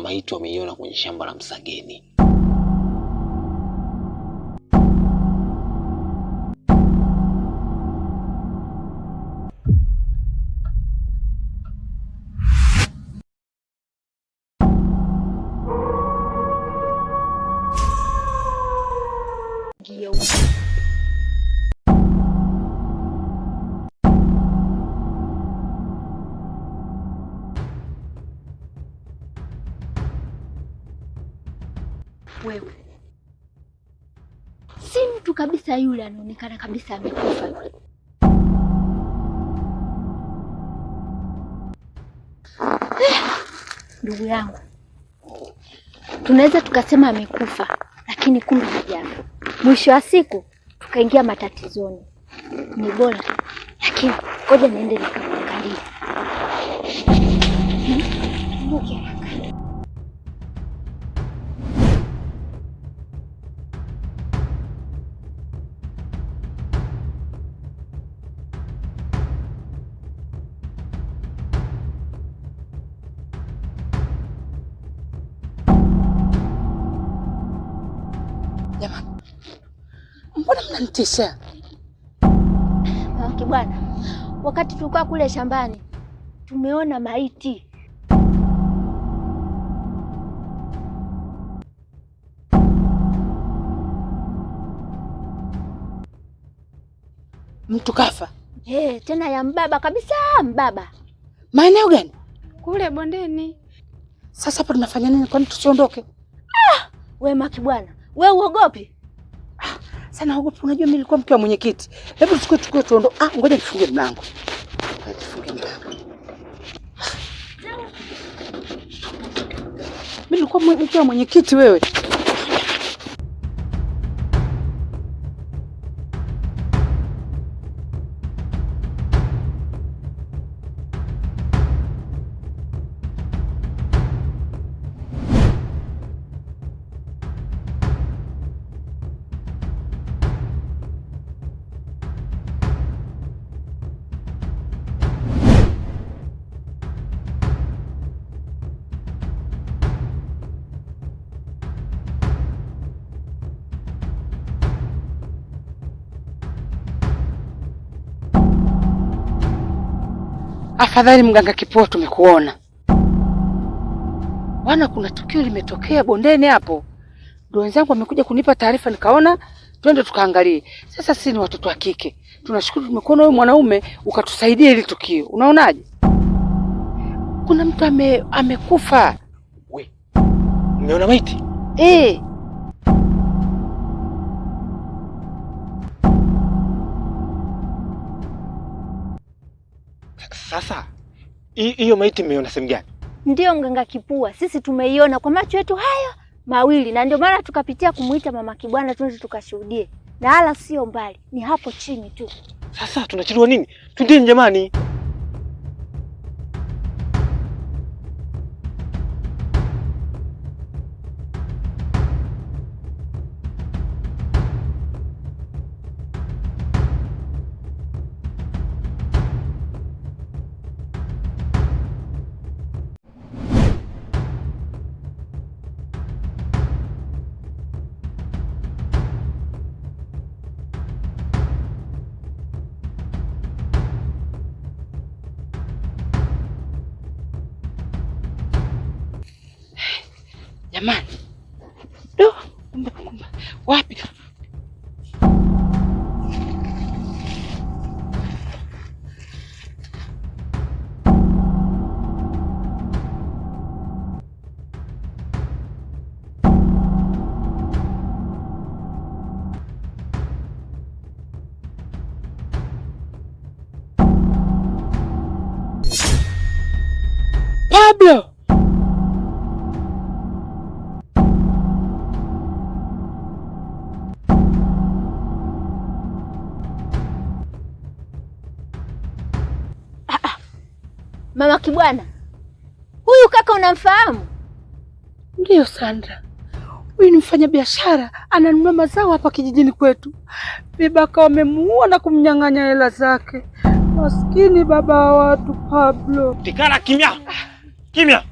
maiti wameiona kwenye shamba la Msageni. Wewe si mtu kabisa, yule anaonekana kabisa amekufa yule. Ndugu yangu, tunaweza tukasema amekufa, lakini kumbe hajafa. Mwisho wa siku tukaingia matatizoni. Ni bora, lakini ngoja niende nikamwangalie. Jamani, mbona mnanitisha? Bwana, wakati tulikuwa kule shambani tumeona maiti. Mtu kafa? Tena ya mbaba kabisa, mbaba. Maeneo gani? Kule bondeni. Sasa hapa tunafanya nini? Kwani tusiondoke? We Maki bwana, we uogopi? Sana uogopi, unajua mimi nilikuwa mke wa mwenyekiti. Hebu tuchukue tuondoke. Ngoja nifunge mlango. Nifunge mlango. Mimi nilikuwa mke wa mwenyekiti wewe. Afadhali mganga Kipoa tumekuona. Bwana, kuna tukio limetokea bondeni hapo. Ndio wenzangu wamekuja kunipa taarifa, nikaona twende tukaangalie. Sasa sisi ni watoto wa kike. Tunashukuru tumekuona wewe mwanaume ukatusaidia hili tukio. Unaonaje? Kuna mtu amekufa. We, umeona maiti? Sasa hiyo maiti mmeona sehemu gani? Ndio mganga Kipua, sisi tumeiona kwa macho yetu haya mawili, na ndio maana tukapitia kumuita mama Kibwana twende tukashuhudie. Na hala sio mbali, ni hapo chini tu. Sasa tunachelewa nini? Twendeni jamani. Jamani. Kumbe. Wapi? Pablo. Mama Kibwana, huyu kaka unamfahamu? Ndiyo Sandra, huyu ni mfanya biashara, ananunua mazao hapa kijijini kwetu. Vibaka wamemuua na kumnyang'anya hela zake. Maskini baba wa watu Pablo. Tikana kimya. Kimya.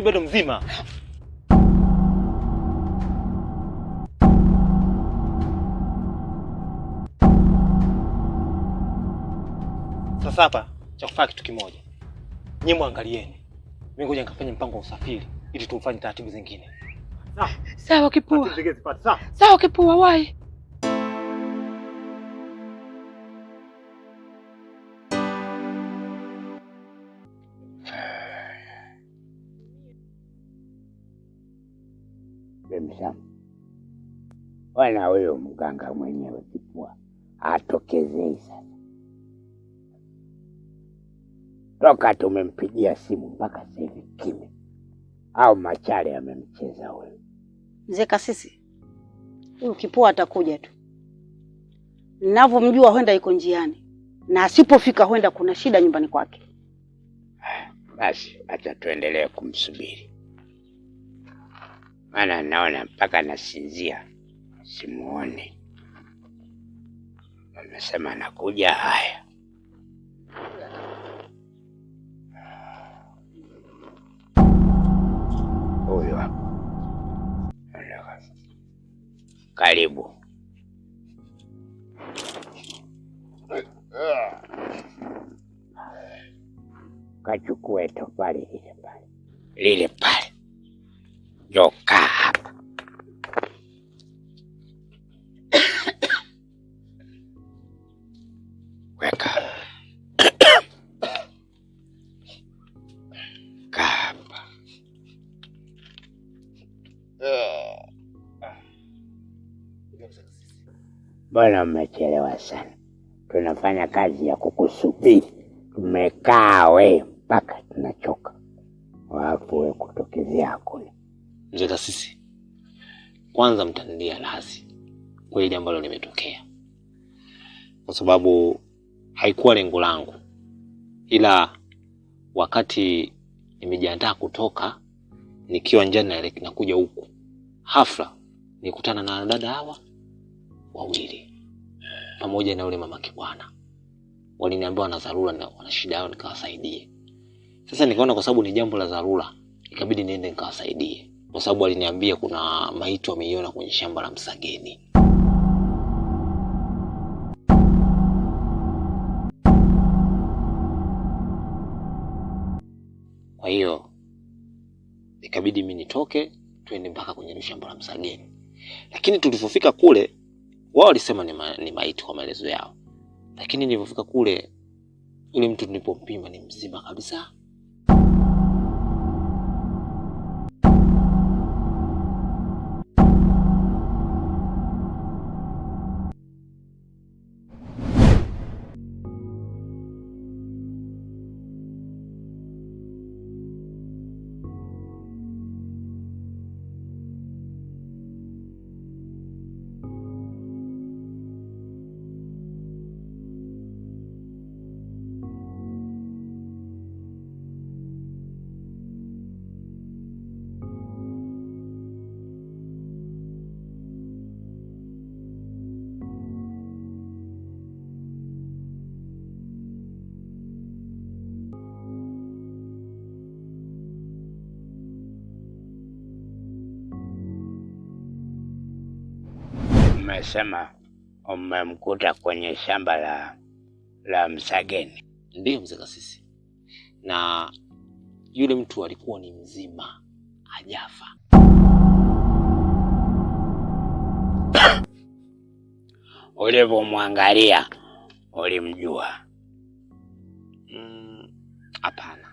huyu bado mzima. Sasa hapa cha kufanya kitu kimoja. Nyinyi muangalieni. Mimi ngoja nikafanye mpango wa usafiri ili tumfanye taratibu zingine. Sawa Kipua. Sawa Kipua, wai. Bemsam. Wana huyo mganga mwenyewe Kipua atokezei sasa. Toka tumempigia simu mpaka sasa hivi kimya. Au machale amemcheza wewe. Mzee Kasisi, huyu Kipua atakuja tu. Ninavyomjua huenda iko njiani. Na asipofika huenda kuna shida nyumbani kwake. Basi acha tuendelee kumsubiri. Maana naona mpaka nasinzia. Simuone. Amesema nakuja, haya. Huyo hapo. Karibu. Kachukue tofali lile pale. Lile pale. Joka hapa. Weka. Kapa. Bwana mmechelewa sana. Tunafanya kazi ya kukusubiri. Tumekaa we mpaka tunachoka. Wafu we kutokezea hakuna. Mzee Kasisi, kwanza mtanilia radhi kwa ile ambalo limetokea. Kwa sababu haikuwa lengo langu. Ila wakati nimejiandaa kutoka nikiwa njiani na kuja huku, hafla nikutana na dada hawa wawili pamoja na yule mama Kibwana. Waliniambia wana dharura na wana shida yao nikawasaidie. Sasa nikaona kwa sababu ni jambo la dharura, ikabidi niende nikawasaidie. Kwa sababu waliniambia kuna maiti wameiona kwenye shamba la Msageni. Kwa hiyo ikabidi mimi nitoke tuende mpaka kwenye shamba la Msageni. Lakini tulipofika kule wao walisema ni maiti kwa maelezo yao. Lakini nilipofika kule yule mtu nilipompima ni mzima kabisa. Umesema umemkuta kwenye shamba la Msageni? Ndiyo Mzee Kasisi. Na yule mtu alikuwa ni mzima, hajafa. Ulipomwangalia ulimjua? Hapana.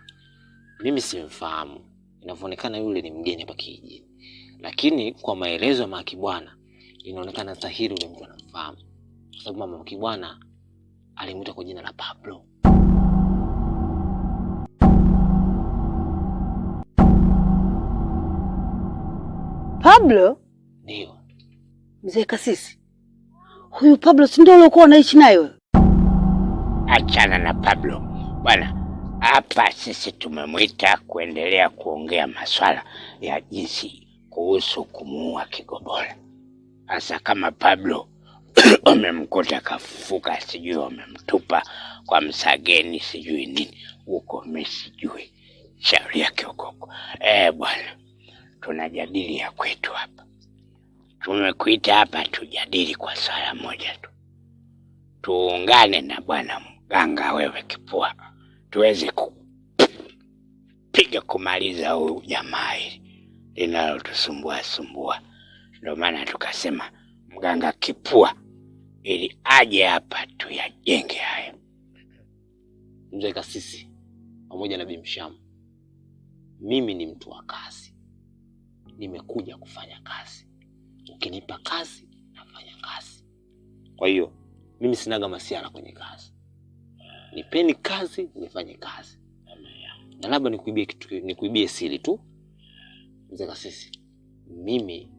Mimi simfahamu. Inavyoonekana yule ni mgeni hapa kijijini. Lakini kwa maelezo ya Mama Kibwana inaonekana dhahiri yule mtu anamfahamu. Kwa sababu Mama Kibwana alimuita kwa jina la Pablo. Pablo? Ndio. Mzee Kasisi, huyu Pablo si ndio uliokuwa unaishi naye? Achana na Pablo. Bwana, hapa sisi tumemwita kuendelea kuongea maswala ya jinsi kuhusu kumuua Kigobola. Asa kama Pablo wamemkuta kafufuka, sijui wamemtupa kwa Msageni, sijui nini huko, mimi sijui. shauri yake huko. Bwana, tunajadili ya kwetu hapa. Tumekuita hapa tujadili kwa swala moja tu. Tuungane na bwana mganga wewe Kipua, tuweze kupiga kumaliza huyu jamaa hili linalotusumbua. Ndio maana tukasema mganga Kipua ili aje hapa tuyajenge haya. Mzee Kasisi pamoja na Bimshamu, mimi ni mtu wa kazi. Nimekuja kufanya kazi. Ukinipa kazi, nafanya kazi. Kwa hiyo mimi sinaga masiara kwenye kazi. Nipeni kazi, nifanye kazi. Na labda nikuibie siri tu. Mzee Kasisi, mimi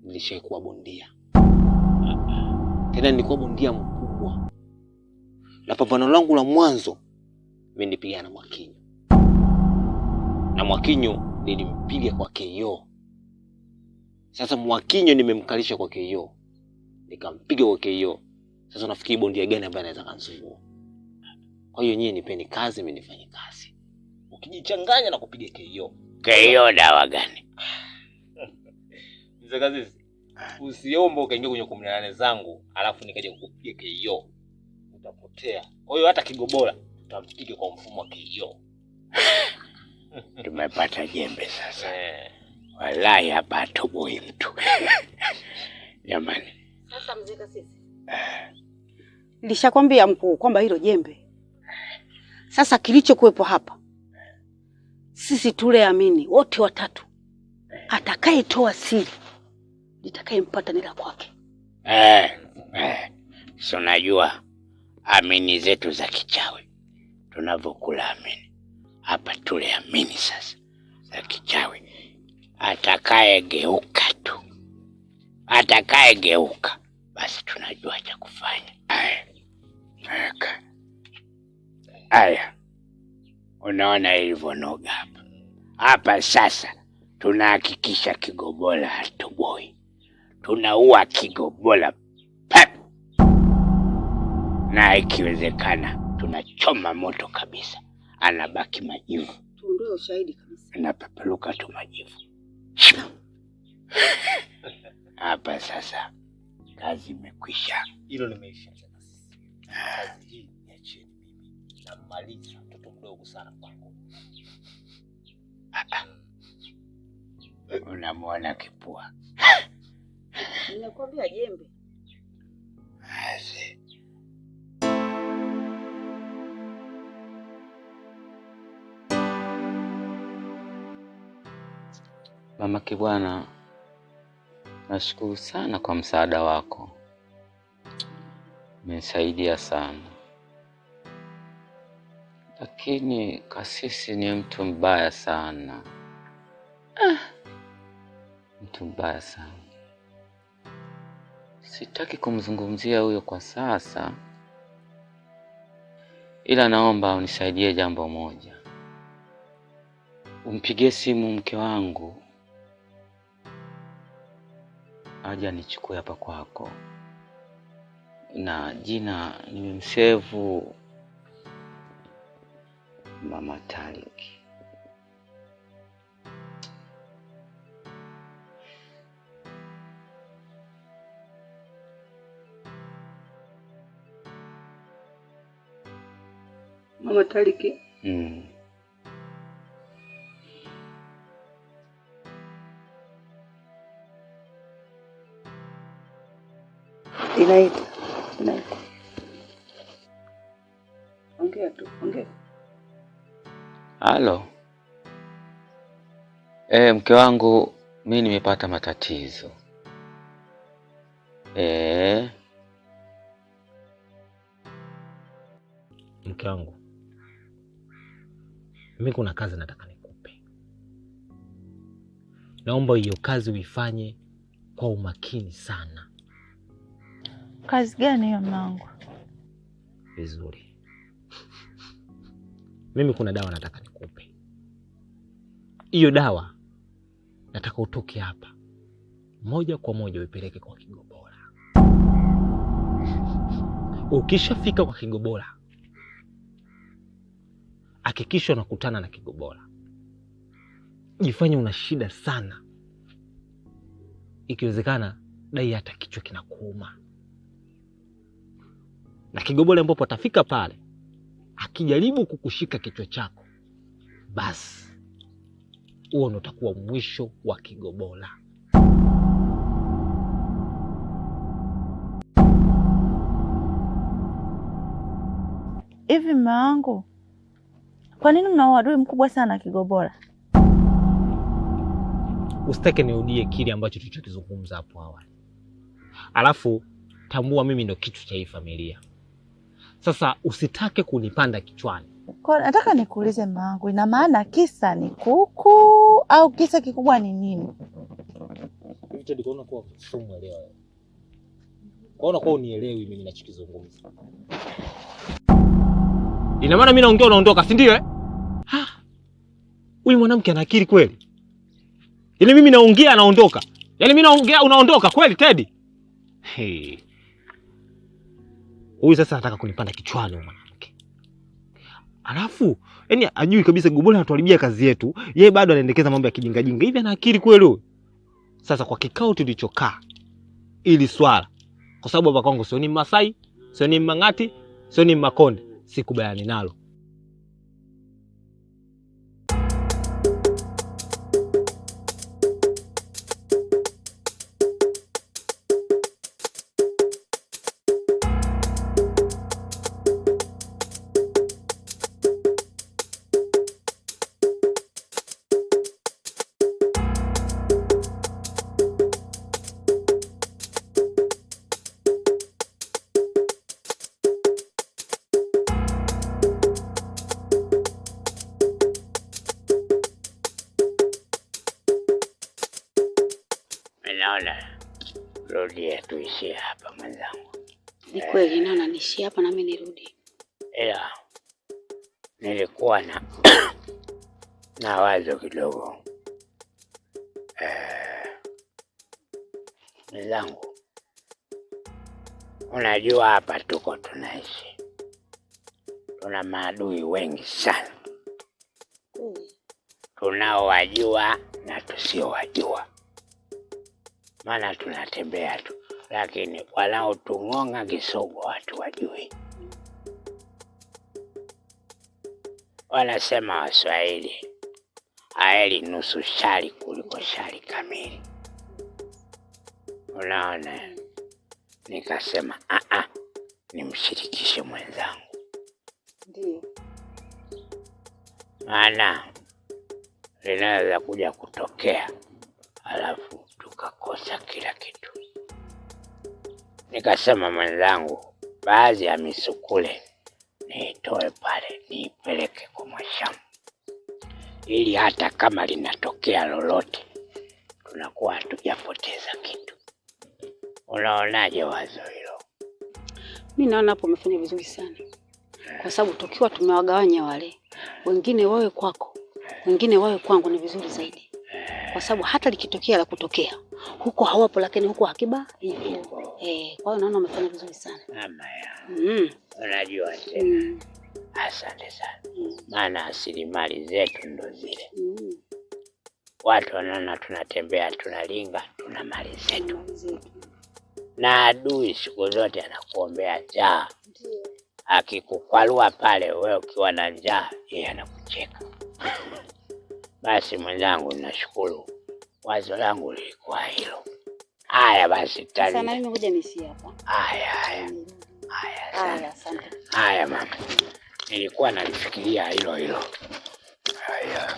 nilishaikuwa bondia. Tena nilikuwa bondia mkubwa. Na pambano langu la mwanzo mimi nilipigana na Mwakinyo. Na Mwakinyo nilimpiga kwa KO. Sasa Mwakinyo nimemkalisha kwa KO. Nikampiga kwa KO. Sasa nafikiri bondia gani ambaye anaweza kanisumbua? Kwa hiyo nyinyi nipeni kazi, mimi nifanye kazi. Ukijichanganya na kupiga KO. KO dawa gani? Mzee Kasisi, usiombe ukaingia kwenye 18 zangu alafu nikaje kukupiga KO. Utapotea. Kwa hiyo hata Kigobola tutampiga kwa mfumo wa KO. Tumepata jembe sasa. Wallahi hapa atoboi mtu. Jamani. Sasa Mzee Kasisi, nilishakwambia mkuu kwamba hilo jembe. Sasa kilichokuwepo hapa, sisi tuleamini wote watatu. Atakayetoa siri nitakayempata ni la kwake. So najua amini zetu za kichawi tunavyokula amini. Hapa tuleamini sasa za kichawi. Atakayegeuka basi tunajua cha kufanya. Aya. Unaona ilivyonoga hapa. Hapa sasa tunahakikisha Kigobola hatoboi. Tunaua Kigobola pep. Na ikiwezekana tunachoma moto kabisa. Anabaki majivu. Tuondoe ushahidi kabisa. Anapeperuka tu majivu. Hapa sasa kazi imekwisha. Hilo limeisha sasa. Kazi hii niachie mimi. Namaliza mtoto mdogo sana kwangu. Unamwona Kipua? Ninakwambia jembe. Asi. Mama Kibwana, nashukuru sana kwa msaada wako. Umenisaidia sana. Lakini Kasisi ni mtu mbaya sana. Mtu mbaya sana. Sitaki kumzungumzia huyo kwa sasa. Ila naomba unisaidie jambo moja. Umpigie simu mke wangu aje nichukue hapa kwako. Na jina nimemsevu Mama Taliki. Mama Taliki. Inaita. Ongea tu, ongea. Halo. Mke wangu, mimi nimepata matatizo. Mke wangu, mimi kuna kazi nataka nikupe. Naomba hiyo kazi uifanye kwa umakini sana. Kazi gani hiyo mwanangu? Vizuri. Mimi kuna dawa nataka nikupe. Hiyo dawa nataka utoke hapa moja kwa moja uipeleke kwa Kigobola. Ukishafika kwa Kigobola, hakikisha unakutana na Kigobola. Jifanye una shida sana. Ikiwezekana dai hata kichwa kinakuuma. Na Kigobola ambapo atafika pale, akijaribu kukushika kichwa chako, basi huo ndo utakuwa mwisho wa Kigobola. Hivi mume wangu, kwa nini mna uadui mkubwa sana Kigobola? Usitake nirudie kile ambacho tulichokizungumza hapo awali. Alafu tambua mimi ndo kichwa cha hii familia. Sasa usitake kunipanda kichwani. Kwa nataka nikuulize mume wangu, ina maana kisa ni kuku au kisa kikubwa ni nini? Hivi ndio kuona kwa mfumo leo. Kwaona kwa unielewi mimi ninachokizungumza. Ina maana mimi naongea unaondoka, si ndio eh? Huyu mwanamke ana akili kweli? Yaani mimi naongea anaondoka. Yaani mimi naongea unaondoka kweli Teddy? Huyu sasa anataka kunipanda kichwani mwanamke. Alafu, yaani ajui kabisa Kigobola anatuharibia kazi yetu. Yeye bado anaendekeza mambo ya kijinga jinga. Hivi ana akili kweli huyu? Sasa kwa kikao tulichokaa ili swala, kwa sababu hapa kwangu sio ni Masai, sio ni Mangati, sio ni Makonde, sikubaliani nalo. Naona rudia tuishie hapa mwenzangu. Ni kweli naona niishie hapa na mimi nirudi. Ila nilikuwa na wazo kidogo. Mwenzangu, unajua hapa tuko tunaishi, tuna maadui wengi sana. Tunaowajua na tusiowajua. Maana tunatembea tu, lakini wanaotung'onga kisogo watu wajui. Wanasema Waswahili, heri nusu shari kuliko shari kamili. Unaona, nikasema nimshirikishe mwenzangu. Ndio. Maana linaweza kuja kutokea alafu tukakosa kila kitu. Nikasema mwenzangu, baadhi ya misukule niitoe pale niipeleke kwa Mwashamu, ili hata kama linatokea lolote tunakuwa hatujapoteza kitu. Unaonaje wazo hilo? Mimi naona hapo umefanya vizuri sana. Kwa sababu tukiwa tumewagawanya wale, wengine wawe kwako, wengine wawe kwangu, ni vizuri zaidi. Kwa sababu hata likitokea la kutokea, huko hawapo lakini huko hakiba ipo. Kwa hiyo naona umefanya vizuri sana. Mama ya. Unajua tena. Asante sana. Maana rasilimali zetu ndo zile. Watu wanaona tunatembea, tunalinga, tuna mali zetu. Na adui siku zote anakuombea njaa. Akikukwalua pale wewe ukiwa na njaa, yeye anakucheka. Basi mwenzangu, nashukuru. Wazo langu lilikuwa hilo. Haya basi tani. Sana mimi ngoja niishie hapa. Haya. Asante. Haya mama. Nilikuwa nalifikiria hilo. Haya.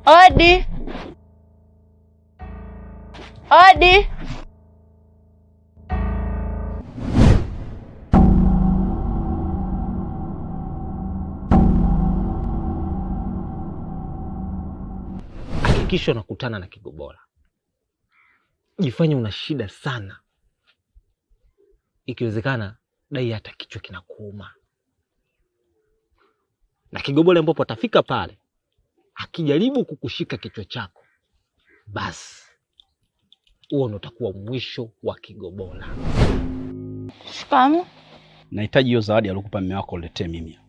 Odi. Odi. hakikisha unakutana na Kigobola. Jifanye una shida sana. Ikiwezekana dai hata kichwa kinakuuma. Na Kigobola ambapo atafika pale, akijaribu kukushika kichwa chako, basi huo ndo utakuwa mwisho wa Kigobola. Shikamoo. Nahitaji hiyo zawadi alikupa mume wako uletee mimi hapa.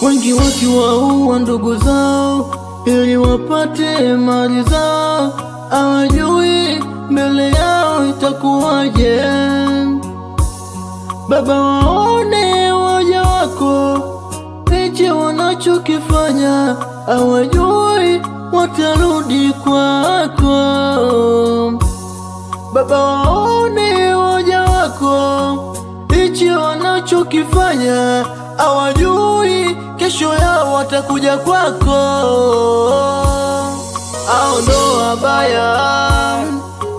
Wengi wakiwaua ndugu zao ili wapate mali zao, hawajui mbele yao itakuwaje. Baba, waone waja wako hichi wanachokifanya, hawajui watarudi kwako. Baba, waone waja wako hichi wanachokifanya, hawajui kesho yao watakuja kwako. Hao ndo wabaya,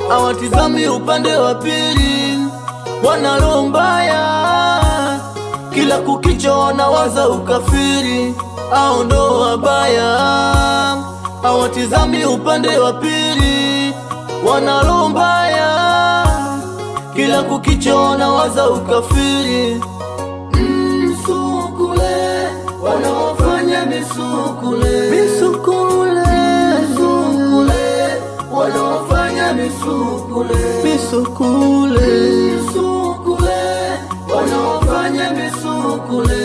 hawatizami upande wa pili, wana roho mbaya, kila kukicha wanawaza ukafiri. Hao ndo wabaya, hawatizami upande wa pili, wana roho mbaya, kila kukicha wanawaza ukafiri. Wanaofanya misukule, misukule, misukule, wanaofanya misukule, misukule, misukule, wanaofanya misukule.